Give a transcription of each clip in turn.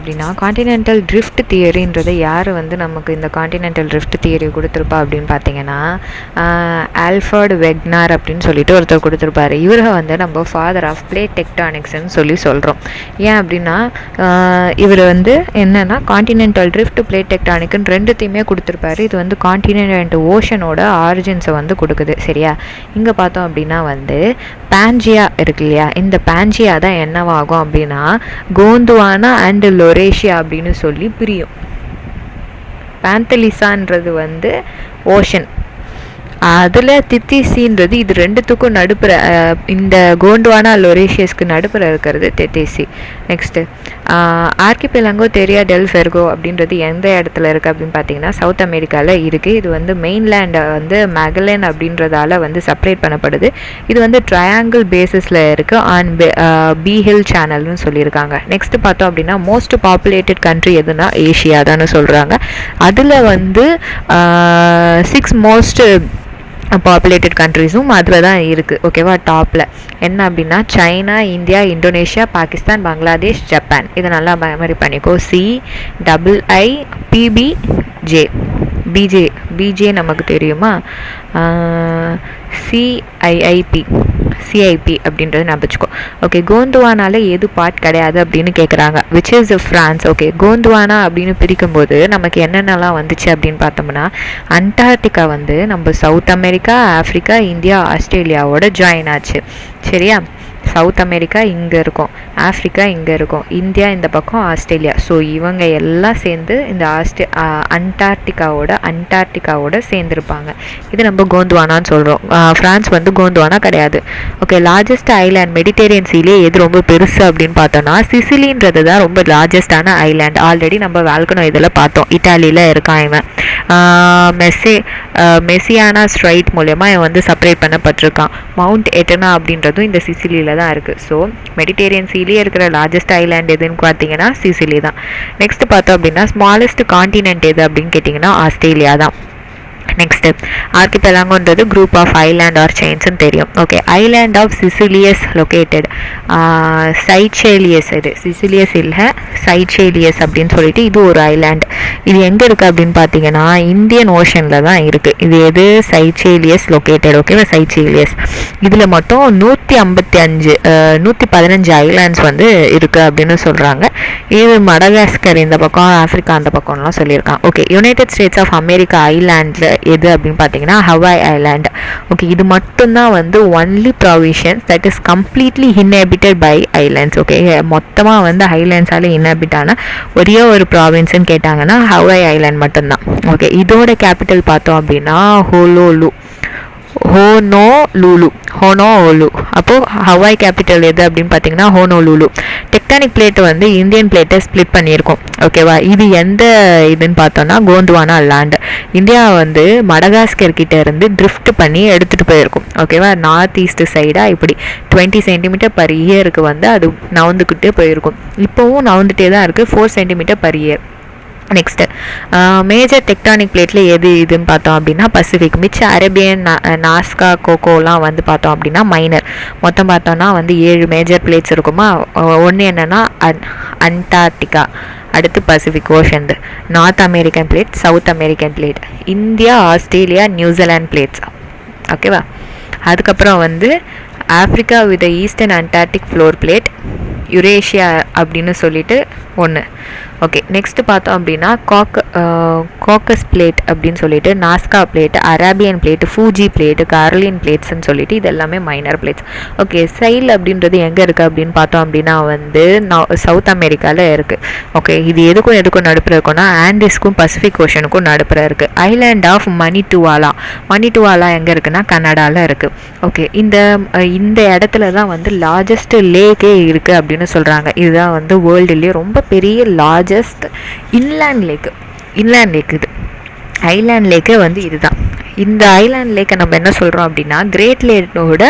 அப்படின்னா continental drift தியரின்றதை யார் வந்து நமக்கு இந்த கான்டினென்டல் ட்ரிஃப்ட் தியரி கொடுத்துருப்பா அப்படின்னு பார்த்தீங்கன்னா ஆல்ஃபர்ட் வெக்னார் அப்படின்னு சொல்லிட்டு ஒருத்தர் கொடுத்துருப்பாரு. இவரை வந்து நம்ம ஃபாதர் ஆஃப் பிளேட் டெக்டானிக்ஸ்ன்னு சொல்கிறோம். ஏன் அப்படின்னா இவர் வந்து என்னென்னா கான்டினென்டல் ட்ரிஃப்ட் பிளேட் டெக்டானிக்னு ரெண்டுத்தையுமே கொடுத்துருப்பாரு. இது வந்து கான்டினென்ட் அண்ட் ஓஷனோட ஆரிஜின்ஸை வந்து கொடுக்குது. சரியா? இங்கே பார்த்தோம் அப்படின்னா வந்து பேஞ்சியா இருக்கு இல்லையா, இந்த பேஞ்சியா தான் என்னவாகும் அப்படின்னா கோந்துவானா அண்ட் லொரேஷியா அப்படின்னு சொல்லி பிரியும். பேந்தலிசான்றது வந்து ஓஷன், அதில் தித்திசின்றது இது ரெண்டுத்துக்கும் நடுப்புற, இந்த கோண்டுவானா லொரேஷியஸ்க்கு நடுப்புற இருக்கிறது தெத்திசி. நெக்ஸ்ட்டு ஆர்கிபெலாங்கோ தெரியா டெல் ஃபெர்கோ அப்படின்றது எந்த இடத்துல இருக்குது அப்படின்னு பார்த்தீங்கன்னா சவுத் அமெரிக்காவில் இருக்குது. இது வந்து மெயின்லேண்டை வந்து மெகலன் அப்படின்றதால வந்து செப்பரேட் பண்ணப்படுது. இது வந்து ட்ரையாங்கிள் பேசிஸில் இருக்குது ஆன் பீஹில் சேனல்னு சொல்லியிருக்காங்க. நெக்ஸ்ட்டு பார்த்தோம் அப்படின்னா மோஸ்ட் பாப்புலேட்டட் கண்ட்ரி எதுனா ஏஷியா தானே சொல்கிறாங்க. அதில் வந்து 6 மோஸ்ட் பாப்புலேட்டட் கண்ட்ரிஸும் அதில் தான் இருக்குது. ஓகேவா? டாப்பில் என்ன அப்படின்னா China, India, Indonesia, Pakistan, Bangladesh, Japan. இதை நல்லா மெமரி பண்ணிக்கோ. CIIPBJ. பிஜே நமக்கு தெரியுமா? சிஐபி அப்படின்றது ஞாபகம். ஓகே, கோந்துவானால எது பார்ட் கிடையாது அப்படின்னு கேட்குறாங்க. Which is France. Okay, Gondwana அப்படின்னு பிரிக்கும்போது நமக்கு என்னென்னலாம் வந்துச்சு அப்படின்னு பார்த்தோம்னா அண்டார்டிகா வந்து நம்ம சவுத் அமெரிக்கா, ஆஃப்ரிக்கா, இந்தியா, ஆஸ்திரேலியாவோட ஜாயின் ஆச்சு. சரியா? சவுத் அமெரிக்கா இங்கே இருக்கும், ஆஃப்ரிக்கா இங்கே இருக்கும், இந்தியா இந்த பக்கம், ஆஸ்திரேலியா. ஸோ இவங்க எல்லாம் சேர்ந்து இந்த அண்டார்டிகாவோட சேர்ந்துருப்பாங்க. இது நம்ம கோந்துவானான்னு சொல்கிறோம். ஃப்ரான்ஸ் வந்து கோந்துவானா கிடையாது. ஓகே, லார்ஜஸ்ட் ஐலாண்ட் மெடிட்டேரியன் சீலே எது ரொம்ப பெருசு அப்படின்னு பார்த்தோன்னா சிசிலின்றது தான் ரொம்ப லார்ஜஸ்டான ஐலாண்ட். ஆல்ரெடி நம்ம வால்கனோ இதில் பார்த்தோம். இட்டாலியில் இருக்கான் இவன். மெசியானா ஸ்ட்ரைட் மூலயமா இவன் வந்து செப்பரேட் பண்ணப்பட்டிருக்கான். மவுண்ட் எட்டனா அப்படின்றதும் இந்த சிசிலியில் தான் இருக்குது. ஸோ மெடிட்டேரியன் சீலே இருக்கிற லார்ஜஸ்ட் ஐலாண்ட் எதுன்னு பார்த்தீங்கன்னா சிசிலி தான். நெக்ஸ்ட் பார்த்தோம் அப்படின்னா ஸ்மாலஸ்ட் கான்டினென்ட் எது அப்படின்னு கேட்டிங்கன்னா ஆஸ்திரேலியா தான். நெக்ஸ்ட்டு ஆர்கிபெலாங்கோன்றது குரூப் ஆஃப் ஐலாண்ட் ஆர் செயின்ஸ்ன்னு தெரியும். Okay, island of Sicilies located Seychelles. இது சிசிலியஸ் இல்லை, சைச்சேலியஸ் அப்படின்னு சொல்லிட்டு இது ஒரு ஐலாண்ட். இது எங்கே இருக்குது அப்படின்னு பார்த்தீங்கன்னா இந்தியன் ஓஷனில் தான் இருக்குது. இது எது? சைச்சேலியஸ் லொக்கேட்டட். ஓகேவா? சைச்சேலியஸ். இதில் மொத்தம் 115 ஐலாண்ட்ஸ் வந்து இருக்குது அப்படின்னு சொல்கிறாங்க. இது மடகாஸ்கர் இந்த பக்கம், ஆஃப்ரிக்கா அந்த பக்கம்லாம் சொல்லியிருக்காங்க. Okay, United States of America ஐலாண்டில் எது அப்படின்னு பார்த்தீங்கன்னா ஹவாய் ஐலாண்ட். ஓகே, இது மட்டும்தான் வந்து only provision that is completely inhabited by islands. Okay, மொத்தமாக வந்து ஐலாண்ட்ஸால் இன்ஹேபிட் ஆன ஒரே ஒரு ப்ராவின்ஸ்ன்னு கேட்டாங்கன்னா ஹவாய் ஐலாண்ட் மட்டும்தான். ஓகே, இதோட கேபிட்டல் பார்த்தோம் அப்படின்னா ஹோனோலுலு. அப்போது ஹவாய் கேபிட்டல் எது அப்படின்னு பார்த்தீங்கன்னா ஹோனோலுலு. டெக்டானிக் பிளேட் வந்து இந்தியன் பிளேட்டை ஸ்ப்ளிட் பண்ணியிருக்கோம். ஓகேவா? இது எந்த இதுன்னு பார்த்தோன்னா கோந்துவானா லேண்ட். இந்தியா வந்து மடகாஸ்கர் கிட்ட இருந்து ட்ரிஃப்ட் பண்ணி எடுத்துகிட்டு போயிருக்கும். ஓகேவா? நார்த் ஈஸ்ட் சைடாக இப்படி 20 சென்டிமீட்டர் பர் இயருக்கு வந்து அது நவுந்துக்கிட்டே போயிருக்கும். இப்போவும் நவுந்துகிட்டே தான் இருக்குது, 4 centimetre per year. Next major tectonic பிளேட்டில் எது இதுன்னு பார்த்தோம் அப்படின்னா பசிபிக். மிச்சம் அரேபியன், நாஸ்கா, கோகோலாம் வந்து பார்த்தோம் அப்படின்னா மைனர். மொத்தம் பார்த்தோன்னா வந்து 7 மேஜர் பிளேட்ஸ் இருக்குமா. ஒன்று என்னென்னா அண்டார்டிகா, அடுத்து Pacific ocean, north American plate, south American plate, India, Australia, New Zealand plates. ஓகேவா? அதுக்கப்புறம் வந்து Africa with eastern Antarctic floor plate, Eurasia அப்படின்னு சொல்லிட்டு ஒன்று. ஓகே, நெக்ஸ்ட்டு பார்த்தோம் அப்படின்னா காக்கஸ் பிளேட் அப்படின்னு சொல்லிட்டு, Nazca plate, Arabian plate, Fiji plate, Caroline பிளேட்ஸ்ன்னு சொல்லிட்டு இது எல்லாமே மைனர் பிளேட்ஸ். ஓகே, சைல் அப்படின்றது எங்கே இருக்குது அப்படின்னு பார்த்தோம் அப்படின்னா வந்து சவுத் அமெரிக்காவில் இருக்குது. ஓகே, இது எதுக்கும் நடுப்புற இருக்குன்னா ஆண்டிஸ்க்கும் பசிபிக் ஓஷனுக்கும் நடுப்புற இருக்குது. ஐலாண்ட் ஆஃப் மணிட்டுவாலா எங்கே இருக்குன்னா கனடாவில் இருக்குது. ஓகே, இந்த இடத்துல தான் வந்து லார்ஜஸ்ட் லேக்கே இருக்குது அப்படின்னு சொல்கிறாங்க. இதுதான் வந்து வேர்ல்டுலேயே ரொம்ப பெரிய லார்ஜஸ்ட் இன்லேண்ட் லேக் இது. ஐலாண்ட் லேக்கே வந்து இதுதான். இந்த ஐலாண்ட் லேக்கை நம்ம என்ன சொல்கிறோம் அப்படின்னா கிரேட் லேக்கோட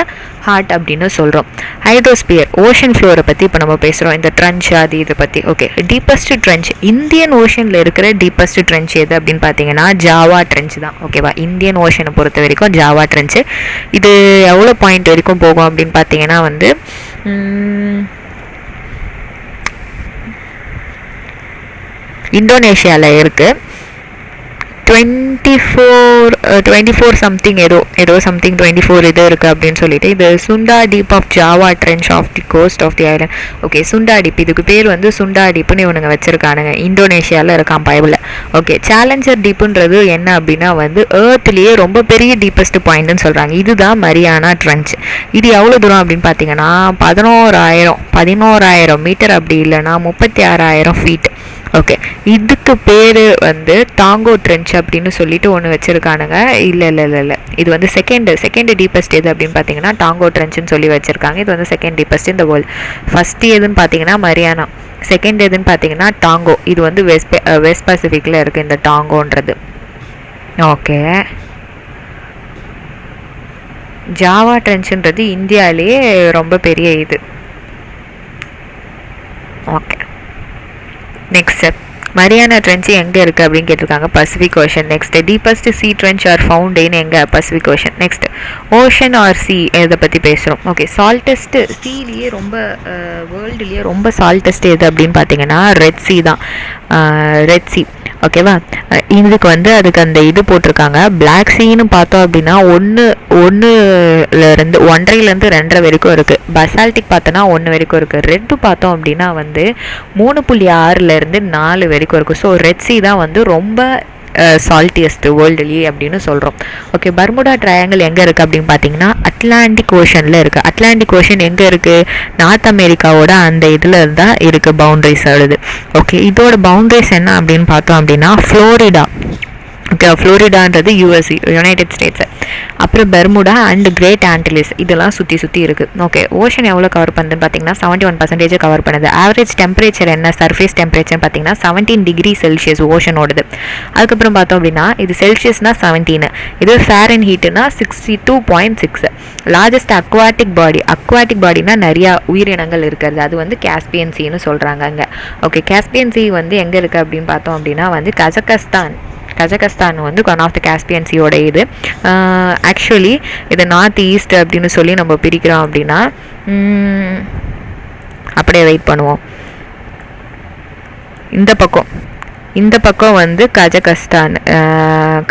ஹார்ட் அப்படின்னு சொல்கிறோம். ஹைட்ரோஸ்பியர், ஓஷன் ஃப்ளோரை பற்றி இப்போ நம்ம பேசுகிறோம். இந்த ட்ரென்ச் அது இதை பற்றி. ஓகே, டீப்பஸ்ட் ட்ரென்ச், இந்தியன் ஓஷனில் இருக்கிற டீப்பஸ்ட் ட்ரென்ச் எது அப்படின்னு பார்த்தீங்கன்னா ஜாவா ட்ரென்ச் தான். ஓகேவா? இந்தியன் ஓஷனை பொறுத்த வரைக்கும் ஜாவா ட்ரென்ச்சு. இது எவ்வளோ பாயிண்ட் வரைக்கும் போகும் அப்படின்னு பார்த்தீங்கன்னா வந்து இந்தோனேஷியாவில் இருக்குது. 24 சம்திங் ஏதோ சம்திங் 24 இது இருக்குது அப்படின்னு சொல்லிட்டு. இது Sunda deep of Java trench of the coast of the island. Okay, Sunda deep, இதுக்கு பேர் வந்து சுண்டா டீப்புன்னு இவனுங்க வச்சுருக்கானுங்க. இந்தோனேஷியாவில் இருக்கான் பைபிளில். ஓகே, சேலஞ்சர் டீப்புன்றது என்ன அப்படின்னா வந்து ஏர்த்லேயே ரொம்ப பெரிய டீப்பஸ்ட் பாயிண்ட்னு சொல்கிறாங்க. இதுதான் மரியானா ட்ரென்ச். இது எவ்வளோ தூரம் அப்படின்னு பார்த்தீங்கன்னா 11,000 மீட்டர், அப்படி இல்லைன்னா 36,000 ஃபீட். ஓகே, இதுக்கு பேர் வந்து டாங்கோ ட்ரென்ச் அப்படின்னு சொல்லிட்டு ஒன்று வச்சுருக்கானுங்க. இல்லை, இது வந்து செகண்ட் டீப்பஸ்ட் எது அப்படின்னு பார்த்தீங்கன்னா டாங்கோ ட்ரென்ச்னு சொல்லி வச்சுருக்காங்க. இது வந்து செகண்ட் டீப்பஸ்ட் இந்த வேர்ல்டு. ஃபஸ்ட்டு எதுன்னு பார்த்தீங்கன்னா மரியானா, செகண்ட் எதுன்னு பார்த்தீங்கன்னா டாங்கோ. இது வந்து வெஸ்ட் பசிபிக்கில் இருக்குது இந்த டாங்கோன்றது. ஓகே, ஜாவா ட்ரென்ச்சுன்றது இந்தியாவிலேயே ரொம்ப பெரிய இது. ஓகே, நெக்ஸ்ட் மரியானா ட்ரென்ச் எங்கே இருக்குது அப்படின்னு கேட்டிருக்காங்க, Pacific Ocean. Next deepest sea trench are found in எங்கே, Pacific Ocean. Next ocean or sea இதை பற்றி பேசுகிறோம். ஓகே, சால்டஸ்ட் சீலேயே ரொம்ப வேர்ல்டுலேயே ரொம்ப சால்டஸ்ட் எது அப்படின்னு பார்த்தீங்கன்னா ரெட் சி தான். Red C. ஓகேவா, இதுக்கு வந்து அதுக்கு அந்த இது போட்டிருக்காங்க. பிளாக் சீன்னு பார்த்தோம் அப்படின்னா 1.5 வரைக்கும் இருக்குது. பசால்டிக் பார்த்தோன்னா 1 வரைக்கும் இருக்குது. ரெட்டு பார்த்தோம் அப்படின்னா வந்து 3.6 4 வரைக்கும் இருக்குது. ஸோ ரெட் சி தான் வந்து ரொம்ப சால்ட்டியஸ்ட் வேர்ல்டுலேயே அப்படின்னு சொல்கிறோம். ஓகே, பர்முடா ட்ரையாங்கிள் எங்கே இருக்குது அப்படின்னு பார்த்தீங்கன்னா அட்லாண்டிக் ஓஷனில் இருக்குது. அட்லாண்டிக் ஓஷன் எங்கே இருக்குது, நார்த் அமெரிக்காவோட அந்த இதில் தான் இருக்குது, பவுண்ட்ரிஸ் ஆகுது. ஓகே, இதோட பவுண்ட்ரிஸ் என்ன அப்படின்னு பார்த்தோம் அப்படின்னா ஃப்ளோரிடா. ஓகே, ஃப்ளோரிடான்றது யுனைடெட் ஸ்டேட்ஸு. அப்புறம் பெர்முடா அண்ட் கிரேட் ஆன்டிலிஸ் இதெல்லாம் சுற்றி இருக்குது. ஓகே, ஓஷன் எவ்வளோ கவர் பண்ணுதுன்னு பார்த்தீங்கன்னா 71% கவர் பண்ணுது. ஆவரேஜ் டெம்பரேச்சர் என்ன, சர்ஃபேஸ் டெம்பரேச்சர் பார்த்தீங்கன்னா 17 டிகிரி செல்சியஸ் ஓஷனோடது. அதுக்கப்புறம் பார்த்தோம் அப்படின்னா இது செல்சியஸ்னா 17, இது ஃபேரன் ஹீட்டுனா 62.6. லார்ஜஸ்ட் அக்வாட்டிக் பாடினா நிறையா உயிரினங்கள் இருக்கிறது, அது வந்து காஸ்பியன் சீன்னு சொல்கிறாங்க அங்கே. ஓகே, காஸ்பியன் சி வந்து எங்கே இருக்குது அப்படின்னு பார்த்தோம் அப்படின்னா வந்து கஜகஸ்தான் வந்து ஒன் ஆஃப் த காஸ்பியன் சியோட இது. ஆக்சுவலி இது நார்த் ஈஸ்ட் அப்படின்னு சொல்லி நம்ம பிரிக்கிறோம் அப்படின்னா அப்படியே வெயிட் பண்ணுவோம். இந்த பக்கம் வந்து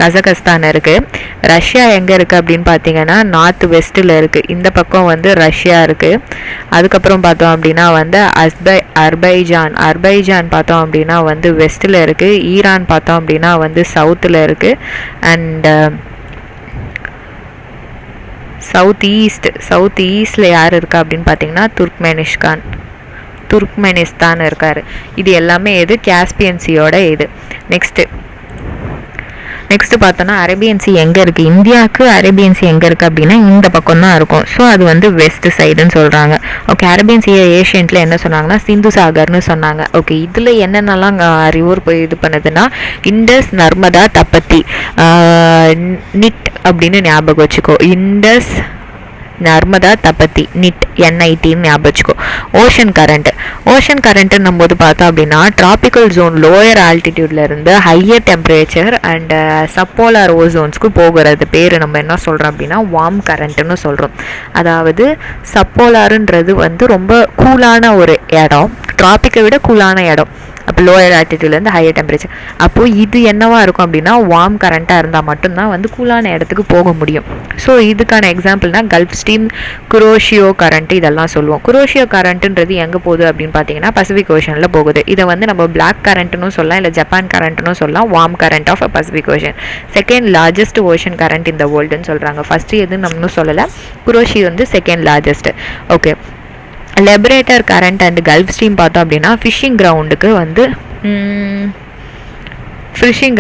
கஜகஸ்தான் இருக்குது. ரஷ்யா எங்கே இருக்குது அப்படின்னு பார்த்தீங்கன்னா நார்த் வெஸ்ட்டில் இருக்குது. இந்த பக்கம் வந்து ரஷ்யா இருக்குது. அதுக்கப்புறம் பார்த்தோம் அப்படின்னா வந்து அர்பைஜான் பார்த்தோம் அப்படின்னா வந்து வெஸ்ட்டில் இருக்குது. ஈரான் பார்த்தோம் அப்படின்னா வந்து சவுத்தில் இருக்குது. அண்ட் சவுத் ஈஸ்டில் யார் இருக்கா அப்படின்னு பார்த்தீங்கன்னா துர்க்மெனிஸ்தான் இருக்கார். இது எல்லாமே எது, காஸ்பியன் சியோட இது. நெக்ஸ்ட்டு பார்த்தோன்னா அரேபியன் சி எங்கே இருக்குது, இந்தியாவுக்கு அரேபியன் சி எங்கே இருக்குது அப்படின்னா இந்த பக்கம் தான் இருக்கும். ஸோ அது வந்து வெஸ்ட் சைடுன்னு சொல்கிறாங்க. ஓகே, அரேபியன் சி ஏஷியன்ட்டில் என்ன சொன்னாங்கன்னா சிந்து சாகர்னு சொன்னாங்க. ஓகே, இதில் என்னென்னலாம் ரிவர் போய் இது பண்ணுதுன்னா இண்டஸ், நர்மதா, தப்பத்தி, நிட் அப்படின்னு ஞாபகம் வச்சுக்கோ. இண்டஸ், நர்மதா, தப்பத்தி, NIT ஞாபகம் வச்சுக்கோ. ஓஷன் கரண்ட்னும் போது பார்த்தோம் அப்படின்னா ட்ராபிக்கல் ஜோன் லோயர் ஆல்டிடியூட்ல இருந்து ஹையர் டெம்பரேச்சர் அண்ட் சப்போலார் ஓசோன்ஸ்க்கு போகிறது பேர் நம்ம என்ன சொல்கிறோம் அப்படின்னா வார்ம் கரண்ட்னு சொல்கிறோம். அதாவது சப்போலாருன்றது வந்து ரொம்ப கூலான ஒரு இடம், ட்ராபிக்கை விட கூலான இடம். அப்போ லோயர் ஆல்டிடியூட்லேருந்து ஹையர் டெம்பரேச்சர். அப்போது இது என்னவா இருக்கும் அப்படின்னா வார்ம் கரண்ட்டாக இருந்தால் மட்டும்தான் வந்து கூலான இடத்துக்கு போக முடியும். ஸோ இதுக்கான எக்ஸாம்பிள்னால் கல்ஃப் ஸ்ட்ரீம், குரோஷியோ கரண்ட் இதெல்லாம் சொல்லுவோம். குரோஷியோ கரண்ட்டுன்றது எங்கே போகுது அப்படின்னு பார்த்தீங்கன்னா பசிபிக் ஓஷனில் போகுது. இதை வந்து நம்ம பிளாக் கரண்ட்னு சொல்லலாம், இல்லை ஜப்பான் கரண்ட்னு சொல்லலாம். Warm current of Pacific Ocean. Second largest ocean current இந்த வேர்ல்டுன்னு சொல்கிறாங்க. ஃபஸ்ட்டு எதுன்னு நம்ம சொல்லலை, குரோஷியோ வந்து second largest. Okay, Labrador current and Gulf Stream பார்த்தோம் அப்படின்னா ஃபிஷிங்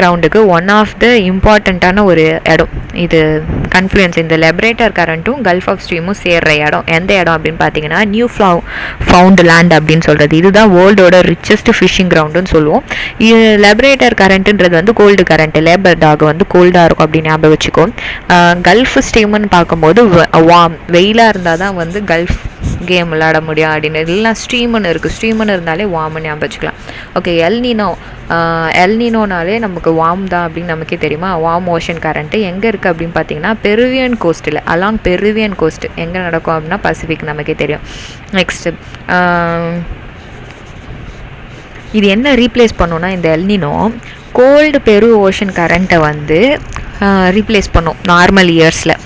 கிரவுண்டுக்கு ஒன் ஆஃப் த இம்பார்ட்டண்ட்டான ஒரு இடம். இது கன்ஃப்ளூயன்ஸ் இந்த லெபரேட்டர் கரண்ட்டும் கல்ஃப் ஆஃப் ஸ்ட்ரீமும் சேர்ற இடம் எந்த இடம் அப்படின்னு பார்த்தீங்கன்னா நியூ ஃபவுண்ட் லேண்ட் அப்படின்னு சொல்கிறது. இதுதான் வேர்ல்டோட ரிச்சஸ்ட் ஃபிஷிங் கிரவுண்டுன்னு சொல்லுவோம். இது லெபரேட்டர் கரண்ட்டுன்றது வந்து கோல்டு கரண்ட், லேபர் டாக் வந்து கோல்டாக இருக்கும் அப்படின்னு ஞாபகம் வச்சுக்கோ. கல்ஃப் ஸ்ட்ரீம்னு பார்க்கும்போது வார்ம், வெயிலாக இருந்தால் தான் வந்து கல்ஃப் கேம் விளாட முடியும் அப்படின்னு. இல்லைனா ஸ்ட்ரீம்னு இருந்தாலே வார்ம்னு ஞாபகம் வச்சுக்கலாம். ஓகே, எல்னினோனாலே நமக்கு வார்ம் தான் அப்படின்னு நமக்கே தெரியுமா. வார்ம் ஓஷன் கரண்ட்டு எங்கே இருக்குது அப்படின்னு பார்த்தீங்கன்னா பெருவியன் கோஸ்ட்டில், அலாங் பெருவியன் கோஸ்ட் எங்கே நடக்கும் அப்படின்னா பசிபிக் நமக்கே தெரியும். நெக்ஸ்ட்டு இது என்ன ரீப்ளேஸ் பண்ணுன்னா இந்த எல்னினோ கோல்டு பெரு ஓஷன் கரண்ட்டை வந்து ரீப்ளேஸ் பண்ணும் நார்மல் இயர்ஸில்.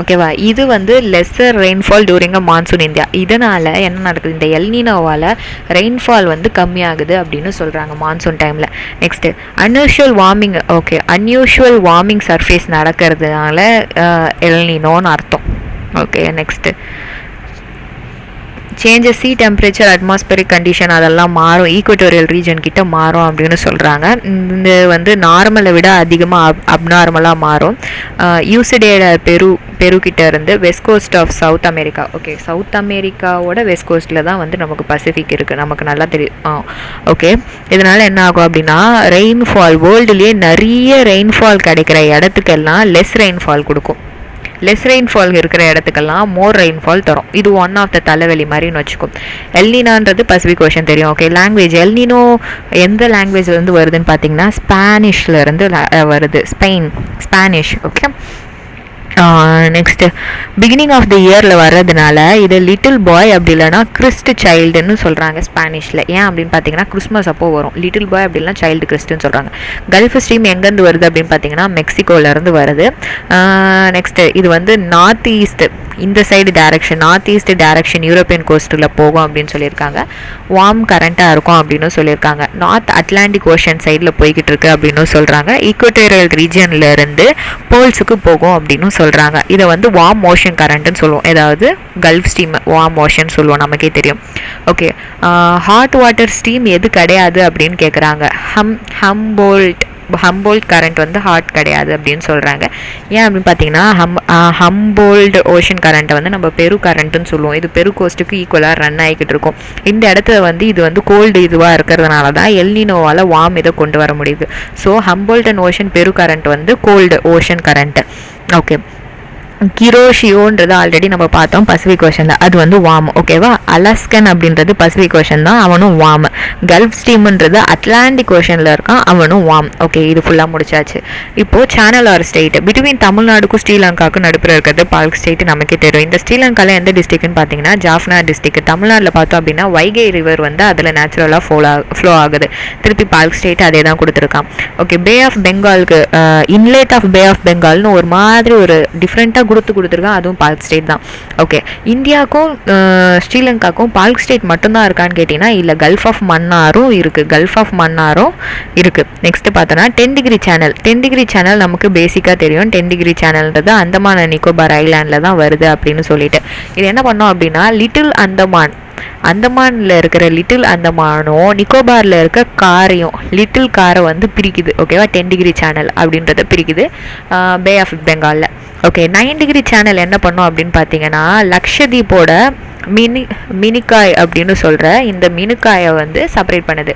ஓகேவா, இது வந்து லெஸ்ஸர் ரெயின்ஃபால் டூரிங் அ மான்சூன் இந்தியா. இதனால் என்ன நடக்குது, இந்த எல்னினோவால் ரெயின்ஃபால் வந்து கம்மியாகுது அப்படின்னு சொல்கிறாங்க மான்சூன் டைமில். நெக்ஸ்ட்டு அன்யூஷுவல் வார்மிங் சர்ஃபேஸ் நடக்கிறதுனால எல்னினோன்னு அர்த்தம். Okay, next changes C temperature atmospheric condition அதெல்லாம் மாறும், ஈக்குவட்டோரியல் ரீஜன் கிட்ட மாறும் அப்படின்னு சொல்கிறாங்க. இந்த வந்து நார்மலை விட அதிகமாக அப்நார்மலாக மாறும். யூசிடேட பெருக்கிட்ட இருந்து west coast of South America. Okay, South அமெரிக்காவோட வெஸ்ட் கோஸ்ட்டில் தான் வந்து நமக்கு பசிபிக் இருக்குது, நமக்கு நல்லா தெரியும். ஓகே, இதனால் என்ன ஆகும் அப்படின்னா ரெயின்ஃபால் வேர்ல்டுலேயே நிறைய ரெயின்ஃபால் கிடைக்கிற இடத்துக்கெல்லாம் லெஸ் ரெயின்ஃபால் கொடுக்கும். லெஸ் ரெயின்ஃபால் இருக்கிற இடத்துக்கெல்லாம் மோர் ரெயின்ஃபால் தரும். இது ஒன் ஆஃப் த தலைவலி மாதிரின்னு வச்சுக்கோ. எல்னினான்றது பசிபிக் ஓஷன் தெரியும். ஓகே, லாங்குவேஜ் எல்னினோ எந்த லாங்குவேஜ்லேருந்து வருதுன்னு பார்த்தீங்கன்னா ஸ்பானிஷ்லேருந்து வருது, Spanish. Okay, next beginning of the இயரில் வர்றதுனால இது லிட்டில் பாய் அப்படி இல்லைனா கிறிஸ்ட் சைல்டுன்னு சொல்கிறாங்க ஸ்பானிஷில். ஏன் அப்படின்னு பார்த்தீங்கன்னா கிறிஸ்மஸ் அப்போ வரும். லிட்டில் பாய் அப்படி இல்லைனா சைல்டு கிறிஸ்ட்டுன்னு சொல்கிறாங்க. கல்ஃப் ஸ்ட்ரீம் எங்கேருந்து வருது அப்படின்னு பார்த்தீங்கன்னா மெக்சிகோலேருந்து வருது. நெக்ஸ்ட்டு இது வந்து நார்த் ஈஸ்ட், இந்த side direction, north east direction European கோஸ்ட்டில் போகும் அப்படின்னு சொல்லியிருக்காங்க. வார்ம் கரண்ட்டாக இருக்கும் அப்படின்னு சொல்லியிருக்காங்க. நார்த் அட்லாண்டிக் ஓஷன் சைடில் போய்கிட்டு இருக்கு அப்படின்னு சொல்கிறாங்க. ஈக்குவட்டோரியல் ரீஜன்லேருந்து போல்ஸுக்கு போகும் அப்படின்னு சொல்கிறாங்க. இதை வந்து வார்ம் ஓஷன் கரண்ட்னு சொல்லுவோம். ஏதாவது கல்ஃப் ஸ்ட்ரீம் வார்ம் ஓஷன் சொல்லுவோம், நமக்கே தெரியும். ஓகே, ஹாட் வாட்டர் ஸ்ட்ரீம் எது கிடையாது அப்படின்னு கேட்குறாங்க. ஹம்போல்ட் கரண்ட் வந்து ஹாட் கிடையாது அப்படின்னு சொல்கிறாங்க. ஏன் அப்படின்னு பார்த்தீங்கன்னா ஹம்போல்ட் ஓஷன் கரண்ட்டை வந்து நம்ம பெரு கரண்ட்டுன்னு சொல்லுவோம். இது பெரு கோஸ்ட்டுக்கு ஈக்குவலாக ரன் ஆகிக்கிட்டு இருக்கும். இந்த இடத்துல வந்து இது வந்து கோல்டு இதுவாக இருக்கிறதுனால தான் எல்னினோவால் வார்ம் இதை கொண்டு வர முடியுது. So Humboldt and ocean Peru current வந்து கோல்டு ஓஷன் கரண்ட்டு. ஓகே, கிரோஷியோன்றது ஆல்ரெடி நம்ம பார்த்தோம் பசிபிக் ஓஷனில், அது வந்து வார்ம். ஓகேவா, அலாஸ்கன் அப்படின்றது பசிபிக் ஓஷன் தான், அவனும் வார்ம். கல்ஃப் ஸ்ட்ரீம்ன்றது அட்லாண்டிக் ஓஷனில் இருக்கான், அவனும் வார்ம். ஓகே, இது ஃபுல்லாக முடிச்சாச்சு. இப்போது சேனல் ஆர் ஸ்டேட் பிட்வீன் தமிழ்நாடுக்கும் ஸ்ரீலங்காவுக்கும் நடுப்புற இருக்கிறது பால்க் ஸ்டேட் நமக்கே தெரியும். இந்த ஸ்ரீலங்காவில் எந்த டிஸ்ட்ரிக்ட்னு பார்த்தீங்கன்னா ஜாஃப்னா டிஸ்ட்ரிக்ட். தமிழ்நாட்டில் பார்த்தோம் அப்படின்னா வைகை ரிவர் வந்து அதில் நேச்சுரலாக ஃப்ளோ ஆகுது. திருப்பி பால்க் ஸ்டேட் அதே தான் கொடுத்துருக்கான். ஓகே, பே ஆஃப் பெங்காலுக்கு இன்லேட் ஆஃப் பே ஆஃப் பெங்கால்னு ஒரு மாதிரி ஒரு டிஃப்ரெண்ட்டாக கொடுத்துருக்கான், அதுவும் பால்க் ஸ்டேட் தான். ஓகே, இந்தியாவுக்கும் ஸ்ரீலங்காவுக்கும் பால்க் ஸ்டேட் மட்டும்தான் இருக்கான்னு கேட்டிங்கன்னா இல்லை, கல்ஃப் ஆஃப் மன்னாரும் இருக்குது. நெக்ஸ்ட் பார்த்தோன்னா 10 டிகிரி சேனல். 10 டிகிரி சேனல் நமக்கு பேசிக்காக தெரியும். 10 டிகிரி சேனல்ன்றது அந்தமான் நிக்கோபார் ஐலாண்டில் தான் வருது அப்படின்னு சொல்லிட்டு இது என்ன பண்ணோம் அப்படின்னா லிட்டில் அந்தமானில் இருக்கிற லிட்டில் அந்தமானும் நிக்கோபாரில் இருக்க லிட்டில் காரை வந்து பிரிக்குது. ஓகேவா, 10 டிகிரி சேனல் அப்படின்றத பிரிக்குது பே ஆஃப் பெங்காலில். ஓகே, 9 டிகிரி சேனல் என்ன பண்ணோம் அப்படின்னு பார்த்தீங்கன்னா லக்ஷதீப்போட மினிக்காய் அப்படின்னு சொல்கிற இந்த மினுக்காயை வந்து செப்பரேட் பண்ணுது.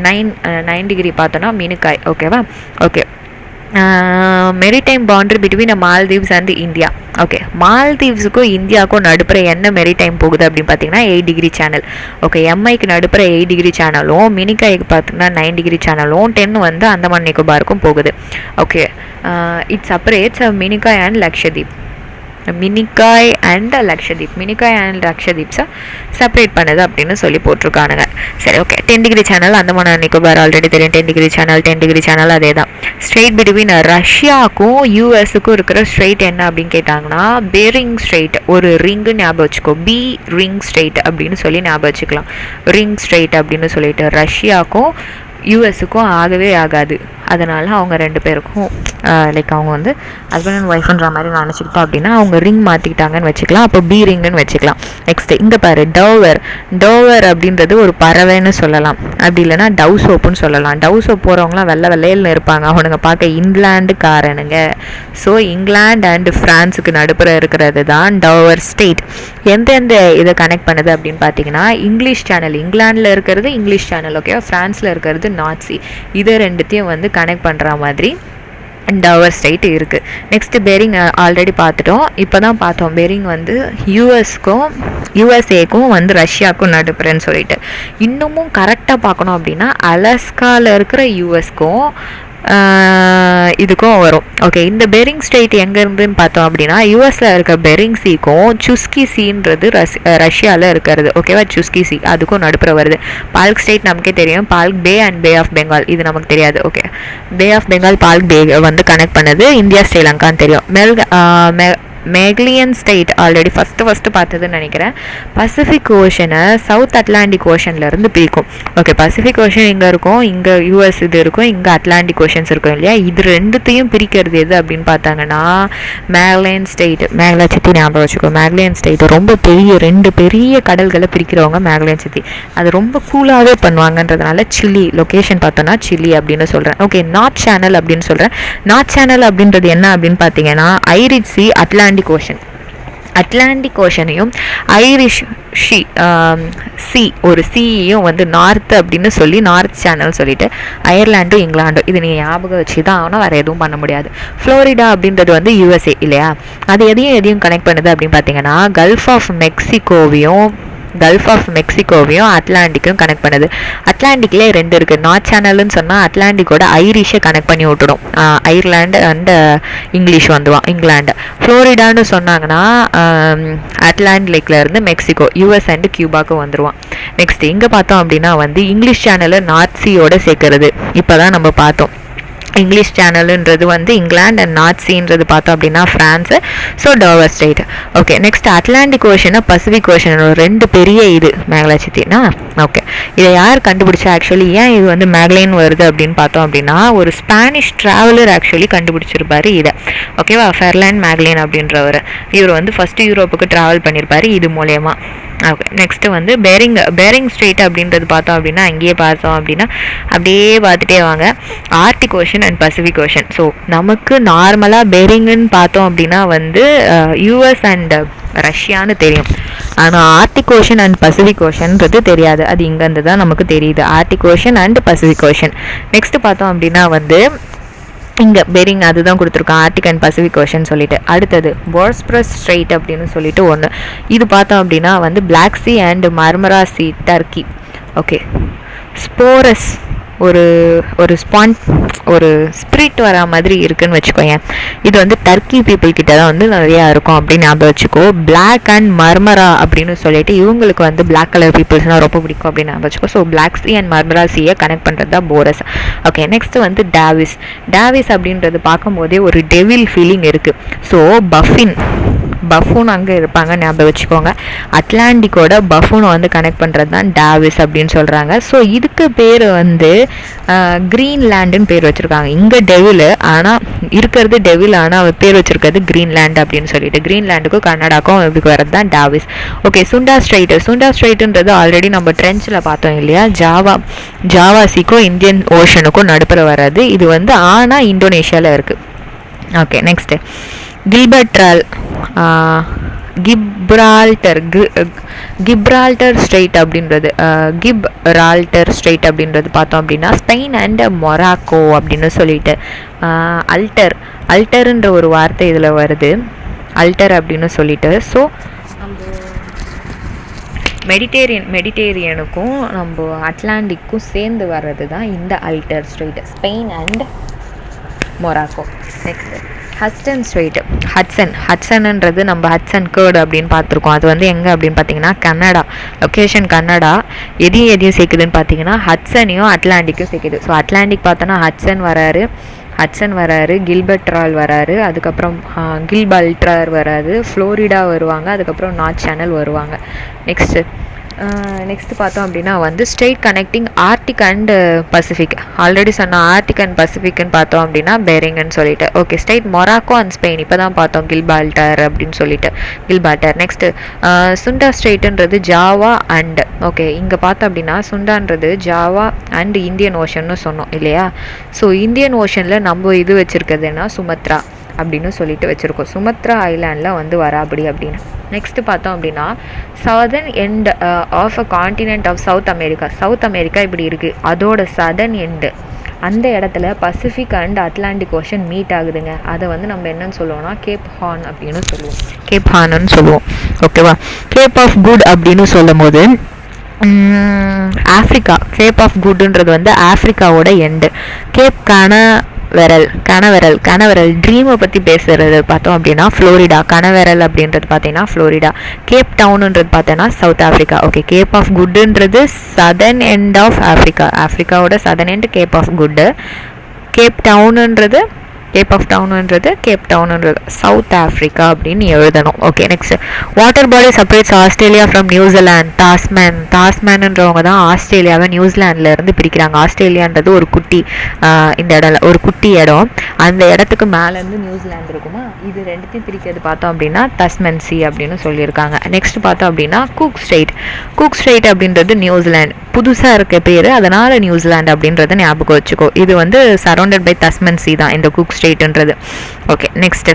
9 டிகிரி பார்த்தோன்னா மினுக்காய். ஓகேவா, okay, maritime boundary between Maldives and India. Okay, மால்தீவ்ஸுக்கும் இந்தியாவுக்கும் நடுப்புற என்ன மெரிடைம் போகுது அப்படின்னு பார்த்தீங்கன்னா 8 டிகிரி சேனல். ஓகே, எம்ஐக்கு நடுப்புற 8 டிகிரி சேனலும் மினிக்காய்க்கு பார்த்தீங்கன்னா 9 டிகிரி சேனலும் 10 வந்து அந்தமான் நிக்கோபாருக்கும் போகுது. Okay, it separates Minicoy and Lakshadweep. Minicoy and லக்ஷதீப்ஸை செப்பரேட் பண்ணுது அப்படின்னு சொல்லி போட்டிருக்கானுங்க. சரி, okay, 10 degree channel Andaman Nicobar already தெரியும். 10 டிகிரி சேனல் அதே தான். ஸ்ட்ரெயிட் பிட்வீன் ரஷ்யாவுக்கும் யூஎஸுக்கும் இருக்கிற ஸ்ட்ரெயிட் என்ன அப்படின்னு கேட்டாங்கன்னா பேரிங் ஸ்ட்ரெயிட். ஒரு ரிங்கு ஞாபகம் வச்சுக்கோ, பி ரிங் ஸ்ட்ரெயிட் அப்படின்னு சொல்லி ஞாபகம் வச்சுக்கலாம். ரிங் ஸ்ட்ரெயிட் அப்படின்னு சொல்லிட்டு ரஷ்யாவுக்கும் யூஎஸுக்கும் ஆகவே ஆகாது. அதனால் அவங்க 2 பேருக்கும் லைக் அவங்க வந்து ஹஸ்பண்ட் அண்ட் ஒய்ஃப்ன்ற மாதிரி நினச்சிக்கிட்டோம் அப்படின்னா அவங்க ரிங் மாற்றிக்கிட்டாங்கன்னு வச்சுக்கலாம். அப்போ பி ரிங்குன்னு வச்சுக்கலாம். நெக்ஸ்ட்டு இங்கே பாரு, டோவர் அப்படின்றது ஒரு பறவைன்னு சொல்லலாம், அப்படி இல்லைனா டவ் சோப்புன்னு சொல்லலாம். டவ் சோப் போகிறவங்களாம் வெள்ளைன்னு இருப்பாங்க, அவனுங்க பார்க்க இங்கிலாண்டுக்காரனுங்க. ஸோ இங்கிலாந்து அண்ட் ஃப்ரான்ஸுக்கு நடுப்புற இருக்கிறது தான் டோவர் ஸ்டேட். எந்தெந்த இதை கனெக்ட் பண்ணுது அப்படின்னு பார்த்தீங்கன்னா இங்கிலீஷ் சேனல், இங்கிலாண்டில் இருக்கிறது இங்கிலீஷ் சேனல். ஓகேவா, ஃப்ரான்ஸில் இருக்கிறது நார்த் சி. இதை ரெண்டுத்தையும் வந்து கனெக்ட் பண்ணுற மாதிரி டவர் ஸ்டேட் இருக்குது. நெக்ஸ்ட்டு பெரிங் ஆல்ரெடி பார்த்துட்டோம். இப்போ தான் பார்த்தோம் பெரிங் வந்து யூஎஸ்ஏக்கும் வந்து ரஷ்யாவுக்கும் நடுப்புறன்னு சொல்லிட்டு. இன்னமும் கரெக்டாக பார்க்கணும் அப்படின்னா அலாஸ்காவில் இருக்கிற யூஎஸ்க்கும் இதுக்கும் வரும். ஓகே, இந்த பெரிங் ஸ்ட்ரெயிட் எங்கே இருந்துன்னு பார்த்தோம் அப்படின்னா யூஎஸில் இருக்க பெரிங் சீக்கும் சுஸ்கி சீன்றது ரஷ்யாவில் இருக்கிறது. ஓகேவா, சுஸ்கி சி அதுக்கும் நடுப்புற வருது. பால்க் ஸ்டேட் நமக்கே தெரியும், பால்க் pay and bay of Bengal, இது நமக்கு தெரியாது. ஓகே, பே ஆஃப் பெங்கால் பால்க் பே வந்து கனெக்ட் பண்ணது இந்தியா ஸ்ரீலங்கான்னு தெரியும். மேக்லியன் ஸ்டேட் ஆல்ரெடி ஃபஸ்ட்டு பார்த்ததுன்னு நினைக்கிறேன். பசிபிக் ஓஷனை சவுத் அட்லாண்டிக் ஓஷன்லேருந்து பிரிக்கும். ஓகே, பசிபிக் ஓஷன் இங்கே இருக்கும், இங்கே யூஎஸ் இது இருக்கும், இங்கே அட்லாண்டிக் ஓஷன்ஸ் இருக்கும் இல்லையா. இது ரெண்டுத்தையும் பிரிக்கிறது எது அப்படின்னு பார்த்தாங்கன்னா மேக்லியன் ஸ்டேட். மேக்லியன் சித்தி ஞாபகம் வச்சுக்கோ. மேக்லியன் ஸ்டேட் ரொம்ப ரெண்டு பெரிய கடல்களை பிரிக்கிறவங்க மேக்லியன் சித்தி. அது ரொம்ப கூலாகவே பண்ணுவாங்கன்றதுனால சில்லி லொக்கேஷன் பார்த்தோன்னா சில்லி அப்படின்னு சொல்கிறேன். ஓகே, நார்த் சேனல் அப்படின்னு சொல்கிறேன். நார்த் சேனல் அப்படின்றது என்ன அப்படின்னு பார்த்தீங்கன்னா Irish sea Atlantic ocean. Atlantic ஓஷனையும் ஐரிஷ் சி ஒரு சீயும் வந்து நார்த் அப்படின்னு சொல்லி நார்த் சேனல் சொல்லிட்டு அயர்லாண்டும் இங்கிலாண்டும் இது நீங்கள் ஞாபகம் வச்சு தான் ஆனால் வேறு எதுவும் பண்ண முடியாது. ஃப்ளோரிடா அப்படின்றது வந்து யூஎஸ்ஏ இல்லையா. அது எதையும் கனெக்ட் பண்ணுது அப்படின்னு பார்த்தீங்கன்னா கல்ஃப் ஆஃப் மெக்சிகோவையும் அட்லாண்டிக்கும் கனெக்ட் பண்ணுது. அட்லாண்டிக்லேயே ரெண்டு இருக்குது. நார்த் சேனல்னு சொன்னால் அட்லாண்டிக்கோட ஐரிஷை கனெக்ட் பண்ணி விட்டுடும். அயர்லாண்டு அண்ட் இங்கிலீஷ் வந்துவான் இங்கிலாண்டு. ஃப்ளோரிடான்னு சொன்னாங்கன்னா அட்லாண்ட் லேக்கில் இருந்து மெக்சிகோ யூஎஸ் அண்டு கியூபாவுக்கு வந்துடுவான். நெக்ஸ்ட் இங்கே பார்த்தோம் அப்படின்னா வந்து இங்கிலீஷ் சேனலை நார்த் சீயோட சேர்க்கறது இப்போ தான் நம்ம பார்த்தோம். இங்கிலீஷ் சேனலுன்றது வந்து இங்கிலாந்து அண்ட் நார்த் சீன்றது பார்த்தோம் அப்படின்னா France. So Dover state. Okay, next Atlantic ஓஷனை பசிபிக் ஓஷன் ரெண்டு பெரிய இது மேக்லாச்சித்தினா. ஓகே, இதை யார் கண்டுபிடிச்சா ஆக்சுவலி ஏன் இது வந்து மேக்லைன் வருது அப்படின்னு பார்த்தோம் அப்படின்னா ஒரு ஸ்பானிஷ் ட்ராவலர் ஆக்சுவலி கண்டுபிடிச்சிருப்பாரு இதை. ஓகேவா, ஃபெர்லாண்ட் மேக்லைன் அப்படின்றவர். இவர் வந்து ஃபஸ்ட்டு யூரோப்புக்கு ட்ராவல் பண்ணியிருப்பார் இது மூலயமா. ஓகே, நெக்ஸ்ட்டு வந்து பேரிங் ஸ்ட்ரெயிட் அப்படின்றது பார்த்தோம் அப்படின்னா அங்கேயே பார்த்தோம் அப்படின்னா அப்படியே பார்த்துட்டே வாங்க. Arctic ocean and Pacific ocean. So நமக்கு நார்மலாக பேரிங்குன்னு பார்த்தோம் அப்படின்னா வந்து யூஎஸ் அண்ட் ரஷ்யான்னு தெரியும். ஆனால் ஆர்டிக் ஓஷன் அண்ட் பசிபிக் ஓஷன்றது தெரியாது. அது இங்கேருந்து தான் நமக்கு தெரியுது, Arctic ocean and Pacific ocean. Next பார்த்தோம் அப்படின்னா வந்து இங்கே பெரிங் அதுதான் கொடுத்துருக்கோம், ஆர்டிக் அண்ட் பசிபிக் ஓஷன் சொல்லிட்டு. அடுத்தது போஸ்பரஸ் ஸ்ட்ரெயிட் அப்படின்னு சொல்லிட்டு ஒன்று. இது பார்த்தோம் அப்படின்னா வந்து black sea and Marmara sea Turkey. Okay, ஸ்போரஸ் ஒரு ஸ்பிரிட் வரா மாதிரி இருக்குன்னு வச்சுக்கோங்க. இது வந்து டர்க்கி பீப்புள் கிட்ட தான் வந்து நிறையா இருக்கும் அப்படின்னு ஞாபகம் வச்சுக்கோ. பிளாக் அண்ட் மர்மரா அப்படின்னு சொல்லிட்டு இவங்களுக்கு வந்து பிளாக் கலர் பீப்புள்ஸ்னால் ரொம்ப பிடிக்கும் அப்படின்னு ஞாபகம் வச்சுக்கோ. So black sea and Marmara சியை கனெக்ட் பண்ணுறது தான் போரஸ். ஓகே, நெக்ஸ்ட் வந்து டேவிஸ் அப்படின்றது பார்க்கும்போதே ஒரு டெவில் ஃபீலிங் இருக்குது. ஸோ பஃபூன் அங்கே இருப்பாங்க ஞாபகம் வச்சுக்கோங்க. அட்லாண்டிக்கோட பஃபூனை வந்து கனெக்ட் பண்ணுறது தான் டேவிஸ் அப்படின்னு சொல்கிறாங்க. ஸோ இதுக்கு பேர் வந்து க்ரீன்லேண்டுன்னு பேர் வச்சுருக்காங்க. இங்கே டெவில் ஆனால் இருக்கிறது டெவில், ஆனால் அவர் பேர் வச்சுருக்கிறது க்ரீன்லேண்ட் அப்படின்னு சொல்லிட்டு. க்ரீன்லேண்டுக்கும் கனடாக்கும் இதுக்கு வரது தான் டேவிஸ். ஓகே, சுண்டா ஸ்ட்ரெயிட்டுன்றது ஆல்ரெடி நம்ம ட்ரென்ச்சில் பார்த்தோம் இல்லையா. ஜாவா சீக்கும் இந்தியன் ஓஷனுக்கும் நடுப்புற வராது. இது வந்து ஆனால் இந்தோனேஷியாவில் இருக்குது. ஓகே, நெக்ஸ்ட்டு கிப்ரால்டர் ஸ்ட்ரெயிட் அப்படின்றது பார்த்தோம் அப்படின்னா ஸ்பெயின் அண்ட் மொராக்கோ அப்படின்னு சொல்லிட்டு. அல்டர்ன்ற ஒரு வார்த்தை இதில் வருது, அல்டர் அப்படின்னு சொல்லிட்டு. ஸோ மெடிட்டேரியனுக்கும் நம்ம அட்லாண்டிக்கும் சேர்ந்து வர்றது தான் இந்த அல்டர் strait, Spain and Morocco. Next Hudson strait. ஹட்சன்ன்றது நம்ம ஹட்சன் கேர்டு அப்படின்னு பார்த்துருக்கோம். அது வந்து எங்கே அப்படின்னு பார்த்தீங்கன்னா கனடா, லொக்கேஷன் கனடா. எதையும் சேர்க்குதுன்னு பார்த்தீங்கன்னா ஹட்சனையும் அட்லாண்டிக்கும் சேர்க்குது. ஸோ அட்லாண்டிக் பார்த்தோன்னா ஹட்சன் வராரு, கில்பர்ட்ரால் வராரு, அதுக்கப்புறம் கில்பல்ட்ரார் வராது, ஃப்ளோரிடா வருவாங்க, அதுக்கப்புறம் நார்த் சேனல் வருவாங்க. நெக்ஸ்ட்டு பார்த்தோம் அப்படின்னா வந்து strait connecting Arctic and Pacific. Already சொன்ன ஆர்டிக் அண்ட் பசிபிக்னு பார்த்தோம் அப்படின்னா பேரிங்னு சொல்லிட்டு. Okay, strait Morocco and Spain இப்போ தான் பார்த்தோம், கில்பால்டர் அப்படின்னு சொல்லிட்டு. நெக்ஸ்ட்டு சுண்டா ஸ்ட்ரெயிட்டுன்றது ஜாவா அண்ட். ஓகே, இங்கே பார்த்தோம் அப்படின்னா சுண்டான்றது ஜாவா அண்ட் இந்தியன் ஓஷன்னு சொன்னோம் இல்லையா. ஸோ இந்தியன் ஓஷனில் நம்ம இது வச்சுருக்கிறதுனா சுமத்ரா அப்படின்னு சொல்லிட்டு வச்சுருக்கோம். சுமத்ரா ஐலாண்டில் வந்து வராபடி அப்படின்னு. நெக்ஸ்ட்டு பார்த்தோம் அப்படின்னா southern end of a continent of South America இப்படி இருக்குது. அதோட சதர்ன் எண்டு அந்த இடத்துல Pacific and Atlantic Ocean meet ஆகுதுங்க. அதை வந்து நம்ம என்னன்னு சொல்லுவோம்னா கேப் ஹார்ன்னு சொல்லுவோம். ஓகேவா, கேப் ஆஃப் குட் அப்படின்னு சொல்லும் போது ஆஃப்ரிக்கா, கேப் ஆஃப் குட்ன்றது வந்து ஆஃப்ரிக்காவோட எண்டு. கேப் கனவெரல் ட்ரீமை பற்றி பேசுகிறது பார்த்தோம் அப்படின்னா ஃப்ளோரிடா. கனவெரல் அப்படின்றது பார்த்தீங்கன்னா ஃப்ளோரிடா. கேப் டவுனுன்றது பார்த்தோன்னா south Africa. Okay, cape of குட்டுன்றது சதர்ன் எண்ட் ஆஃப் ஆஃப்ரிக்காவோட southern end cape of good. Cape of டவுனுன்றது சவுத் ஆஃப்ரிக்கா அப்படின்னு எழுதணும். Okay, next water body separates Australia from New Zealand. டாஸ்மேன்ன்றவங்க தான் ஆஸ்திரேலியாவை நியூசிலாண்டில் இருந்து பிரிக்கிறாங்க. ஆஸ்திரேலியான்றது ஒரு குட்டி இந்த இடம், ஒரு குட்டி இடம். அந்த இடத்துக்கு மேலேருந்து நியூசிலாந்து இருக்குமா, இது ரெண்டுத்தையும் பிரிக்கிறது பார்த்தோம் அப்படின்னா தஸ்மன் சி அப்படின்னு சொல்லியிருக்காங்க. நெக்ஸ்ட் பார்த்தோம் அப்படின்னா குக் ஸ்ட்ரெயிட் அப்படின்றது நியூசிலாந்து, புதுசாக இருக்க பேர், அதனால் நியூசிலாந்து அப்படின்றத ஞாபகம் வச்சுக்கோ. இது வந்து சரௌண்டட் பை தஸ்மன் சி தான் இந்த குக் ஸ்ட்ரெயிட்ன்றது. Okay, next